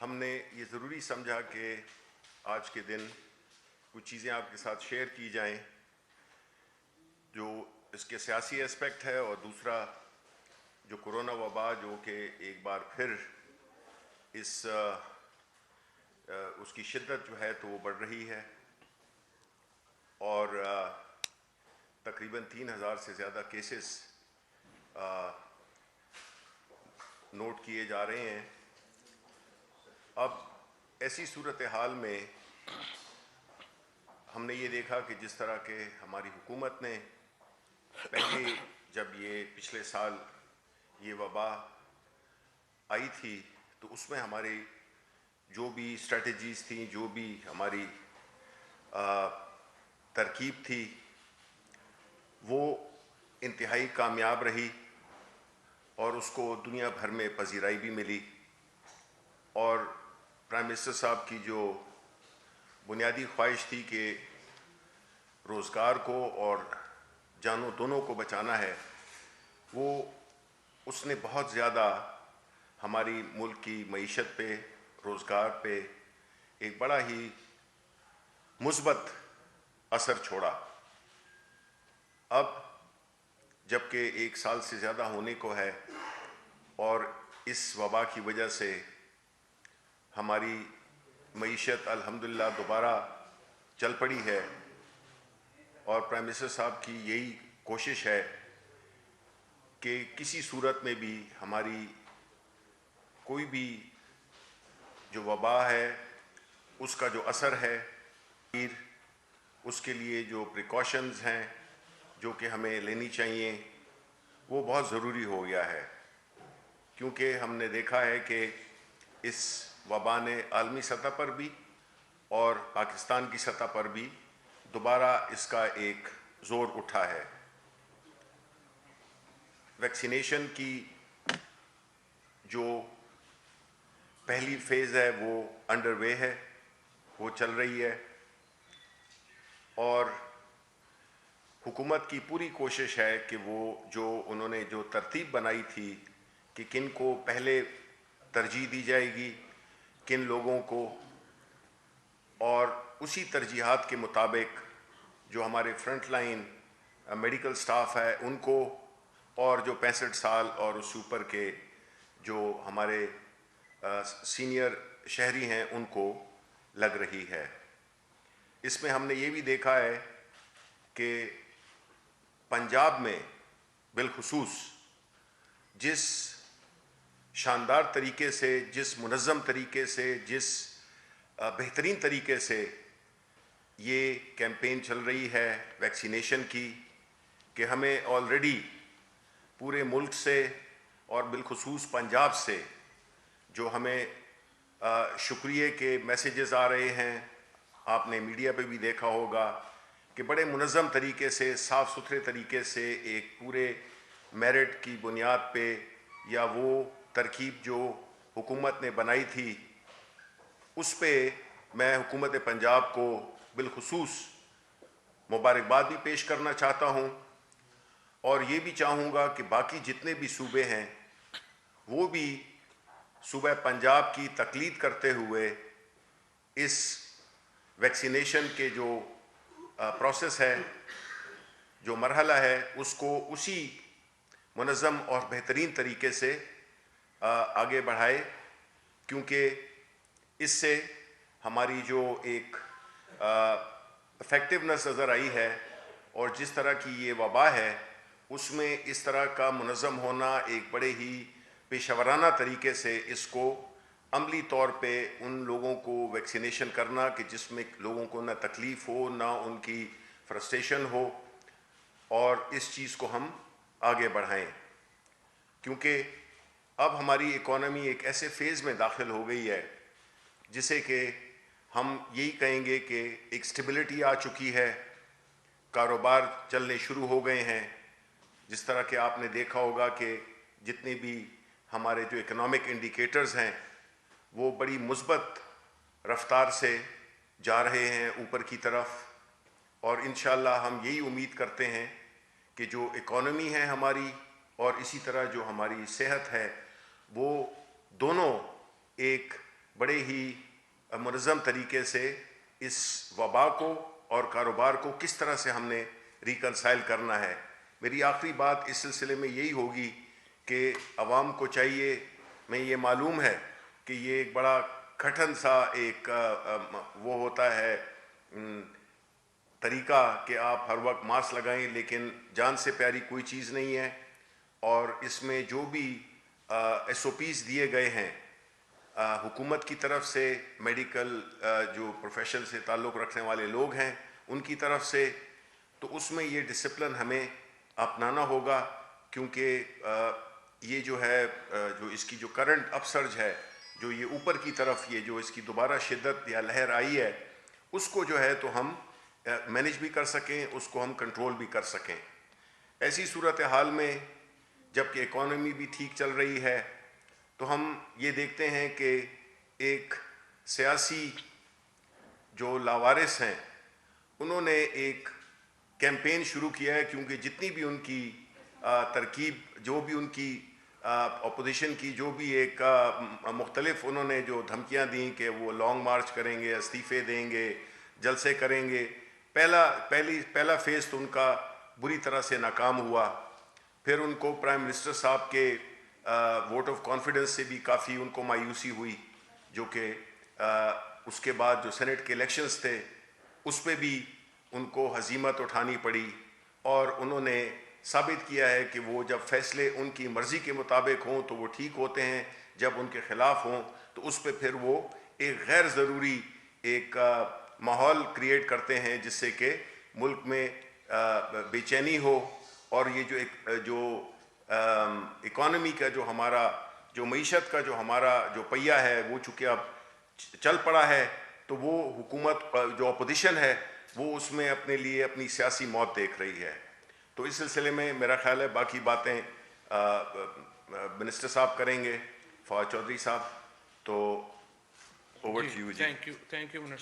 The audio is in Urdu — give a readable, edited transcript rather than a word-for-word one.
ہم نے یہ ضروری سمجھا کہ آج کے دن کچھ چیزیں آپ کے ساتھ شیئر کی جائیں جو اس کے سیاسی اسپیکٹ ہے، اور دوسرا جو کرونا وبا جو کہ ایک بار پھر اس کی شدت جو ہے تو وہ بڑھ رہی ہے، اور تقریباً 3,000 سے زیادہ کیسز نوٹ کیے جا رہے ہیں۔ اب ایسی صورتحال میں ہم نے یہ دیکھا کہ جس طرح کہ ہماری حکومت نے پہلے جب یہ پچھلے سال یہ وبا آئی تھی تو اس میں ہماری جو بھی اسٹریٹجیز تھیں، جو بھی ہماری ترکیب تھی، وہ انتہائی کامیاب رہی اور اس کو دنیا بھر میں پذیرائی بھی ملی، اور پرائم منسٹر صاحب کی جو بنیادی خواہش تھی کہ روزگار کو اور جانوں دونوں کو بچانا ہے، وہ اس نے بہت زیادہ ہماری ملک کی معیشت پہ، روزگار پہ ایک بڑا ہی مثبت اثر چھوڑا۔ اب جب کہ 1 سال سے زیادہ ہونے کو ہے اور اس وبا کی وجہ سے ہماری معیشت الحمدللہ دوبارہ چل پڑی ہے، اور پرائم منسٹر صاحب کی یہی کوشش ہے کہ کسی صورت میں بھی ہماری کوئی بھی جو وبا ہے اس کا جو اثر ہے، اس کے لیے جو پریکاشنز ہیں جو کہ ہمیں لینی چاہیے، وہ بہت ضروری ہو گیا ہے، کیونکہ ہم نے دیکھا ہے کہ اس وبا نے عالمی سطح پر بھی اور پاکستان کی سطح پر بھی دوبارہ اس کا ایک زور اٹھا ہے۔ ویکسینیشن کی جو پہلی فیز ہے وہ انڈر وے ہے، وہ چل رہی ہے، اور حکومت کی پوری کوشش ہے کہ وہ جو انہوں نے جو ترتیب بنائی تھی کہ کن کو پہلے ترجیح دی جائے گی، کن لوگوں کو، اور اسی ترجیحات کے مطابق جو ہمارے فرنٹ لائن میڈیکل سٹاف ہے ان کو، اور جو 65 سال اور اس سے اوپر کے جو ہمارے سینئر شہری ہیں ان کو لگ رہی ہے۔ اس میں ہم نے یہ بھی دیکھا ہے کہ پنجاب میں بالخصوص جس شاندار طریقے سے، جس منظم طریقے سے، جس بہترین طریقے سے یہ کیمپین چل رہی ہے ویکسینیشن کی، کہ ہمیں آلریڈی پورے ملک سے اور بالخصوص پنجاب سے جو ہمیں شکریہ کے میسیجز آ رہے ہیں، آپ نے میڈیا پہ بھی دیکھا ہوگا کہ بڑے منظم طریقے سے، صاف ستھرے طریقے سے، ایک پورے میرٹ کی بنیاد پہ، یا وہ ترکیب جو حکومت نے بنائی تھی اس پہ میں حکومت پنجاب کو بالخصوص مبارکباد بھی پیش کرنا چاہتا ہوں، اور یہ بھی چاہوں گا کہ باقی جتنے بھی صوبے ہیں وہ بھی صوبہ پنجاب کی تقلید کرتے ہوئے اس ویکسینیشن کے جو پروسیس ہے، جو مرحلہ ہے، اس کو اسی منظم اور بہترین طریقے سے آگے بڑھائے، کیونکہ اس سے ہماری جو ایک افیکٹونیس نظر آئی ہے، اور جس طرح کی یہ وبا ہے اس میں اس طرح کا منظم ہونا، ایک بڑے ہی پیشہ ورانہ طریقے سے اس کو عملی طور پہ ان لوگوں کو ویکسینیشن کرنا کہ جس میں لوگوں کو نہ تکلیف ہو، نہ ان کی فرسٹریشن ہو، اور اس چیز کو ہم آگے بڑھائیں، کیونکہ اب ہماری اکانومی ایک ایسے فیز میں داخل ہو گئی ہے جسے کہ ہم یہی کہیں گے کہ ایک سٹیبلٹی آ چکی ہے، کاروبار چلنے شروع ہو گئے ہیں۔ جس طرح کہ آپ نے دیکھا ہوگا کہ جتنے بھی ہمارے جو اکنامک انڈیکیٹرز ہیں وہ بڑی مثبت رفتار سے جا رہے ہیں اوپر کی طرف، اور انشاءاللہ ہم یہی امید کرتے ہیں کہ جو اکانومی ہے ہماری اور اسی طرح جو ہماری صحت ہے وہ دونوں ایک بڑے ہی منظم طریقے سے اس وبا کو اور کاروبار کو کس طرح سے ہم نے ریکنسائل کرنا ہے. میری آخری بات اس سلسلے میں یہی ہوگی کہ عوام کو چاہیے، میں یہ معلوم ہے کہ یہ ایک بڑا کٹھن سا ایک وہ ہوتا ہے طریقہ کہ آپ ہر وقت ماسک لگائیں، لیکن جان سے پیاری کوئی چیز نہیں ہے. اور اس میں جو بھی ایس او پیز دیے گئے ہیں حکومت کی طرف سے، میڈیکل جو پروفیشن سے تعلق رکھنے والے لوگ ہیں ان کی طرف سے، تو اس میں یہ ڈسپلن ہمیں اپنانا ہوگا. کیونکہ یہ جو ہے جو اس کی جو کرنٹ اپ سرج ہے، جو یہ اوپر کی طرف یہ جو اس کی دوبارہ شدت یا لہر آئی ہے، اس کو جو ہے تو ہم مینیج بھی کر سکیں، اس کو ہم کنٹرول بھی کر سکیں. ایسی صورتحال میں جب کہ اکانومی بھی ٹھیک چل رہی ہے تو ہم یہ دیکھتے ہیں کہ ایک سیاسی جو لاوارث ہیں انہوں نے ایک کیمپین شروع کیا ہے، کیونکہ جتنی بھی ان کی ترکیب، جو بھی ان کی اپوزیشن کی جو بھی ایک مختلف انہوں نے جو دھمکیاں دیں کہ وہ لانگ مارچ کریں گے، استعفے دیں گے، جلسے کریں گے، پہلا فیز تو ان کا بری طرح سے ناکام ہوا. پھر ان کو پرائم منسٹر صاحب کے ووٹ آف کانفیڈنس سے بھی کافی ان کو مایوسی ہوئی، جو کہ اس کے بعد جو سینٹ کے الیکشنز تھے اس پہ بھی ان کو ہزیمت اٹھانی پڑی. اور انہوں نے ثابت کیا ہے کہ وہ جب فیصلے ان کی مرضی کے مطابق ہوں تو وہ ٹھیک ہوتے ہیں، جب ان کے خلاف ہوں تو اس پہ پھر وہ ایک غیر ضروری ایک ماحول کریٹ کرتے ہیں جس سے کہ ملک میں بے چینی ہو. اور یہ جو اکانومی کا جو ہمارا جو معیشت کا جو ہمارا جو پہیہ ہے وہ چونکہ اب چل پڑا ہے، تو وہ حکومت جو اپوزیشن ہے وہ اس میں اپنے لیے اپنی سیاسی موت دیکھ رہی ہے. تو اس سلسلے میں میرا خیال ہے باقی باتیں منسٹر صاحب کریں گے، فواد چودھری صاحب. تو over to you. Thank you minister